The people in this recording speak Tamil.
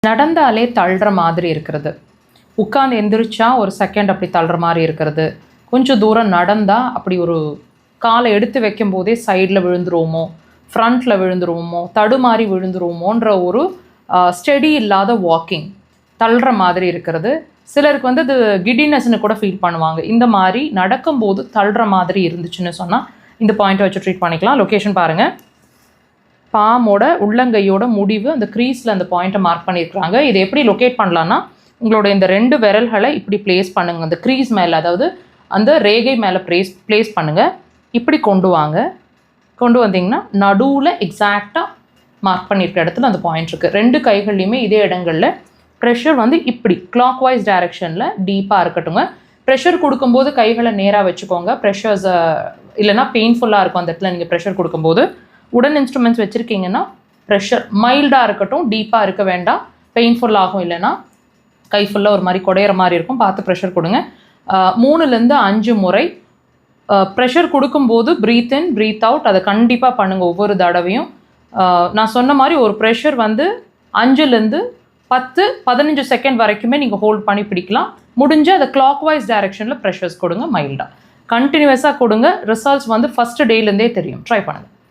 நடந்தாலே தள்ளுற மாதிரி இருக்கிறது, உட்காந்து எந்திரிச்சா ஒரு செகண்ட் அப்படி தள்ளுற மாதிரி இருக்கிறது, கொஞ்சம் தூரம் நடந்தால் அப்படி ஒரு காலை எடுத்து வைக்கும் போதே சைடில் விழுந்துருவோமோ, ஃப்ரண்ட்டில் விழுந்துருவோமோ, தடுமாறி விழுந்துருவோமோன்ற ஒரு ஸ்டெடி இல்லாத வாக்கிங், தள்ளுற மாதிரி இருக்கிறது. சிலருக்கு வந்து இது கிடினஸ்ன்னு கூட ஃபீல் பண்ணுவாங்க. இந்த மாதிரி நடக்கும்போது தள்ளுற மாதிரி இருந்துச்சுன்னு சொன்னால் இந்த பாயிண்ட்டை வச்சு ட்ரீட் பண்ணிக்கலாம். லொக்கேஷன் பாருங்கள், பாமோட உள்ளங்கையோட முடிவு அந்த க்ரீஸில் அந்த பாயிண்ட்டை மார்க் பண்ணியிருக்கிறாங்க. இது எப்படி லொக்கேட் பண்ணலான்னா, உங்களோட இந்த 2 விரல்களை இப்படி ப்ளேஸ் பண்ணுங்கள், அந்த க்ரீஸ் மேலே, அதாவது அந்த ரேகை மேலே ப்ளேஸ் பண்ணுங்கள். இப்படி கொண்டு வாங்க. கொண்டு வந்தீங்கன்னா நடுவில் எக்ஸாக்டாக மார்க் பண்ணியிருக்க இடத்துல அந்த பாயிண்ட் இருக்குது. 2 கைகள்லையுமே இதே இடங்களில் ப்ரெஷர் வந்து இப்படி கிளாக் வைஸ் டைரெக்ஷனில் டீப்பாக இருக்கட்டுங்க. ப்ரெஷர் கொடுக்கும்போது கைகளை நேராக வச்சுக்கோங்க. ப்ரெஷர்ஸ் இல்லைனா பெயின்ஃபுல்லாக இருக்கும் அந்த இடத்துல நீங்கள் ப்ரெஷர் கொடுக்கும்போது. உடன் இன்ஸ்ட்ருமெண்ட்ஸ் வச்சுருக்கீங்கன்னா ப்ரெஷர் மைல்டாக இருக்கட்டும், டீப்பாக இருக்க வேண்டாம். பெயின்ஃபுல்லாகும், இல்லைனா கை ஃபுல்லாக ஒரு மாதிரி குடையிற மாதிரி இருக்கும். பார்த்து ப்ரெஷர் கொடுங்க. 3லேருந்து 5 முறை ப்ரெஷர் கொடுக்கும்போது ப்ரீத் இன் ப்ரீத் அவுட் அதை கண்டிப்பாக பண்ணுங்கள் ஒவ்வொரு தடவையும். நான் சொன்ன மாதிரி ஒரு ப்ரெஷர் வந்து 5லேருந்து 10-15 செகண்ட் வரைக்குமே நீங்கள் ஹோல்ட் பண்ணி பிடிக்கலாம். முடிஞ்சு அதை கிளாக் வைஸ் டைரெக்ஷனில் ப்ரெஷர்ஸ் கொடுங்க மைல்டாக. கண்டினியூஸாக கொடுங்க. ரிசல்ட்ஸ் வந்து ஃபஸ்ட்டு டேலேருந்தே தெரியும். ட்ரை பண்ணுங்கள்.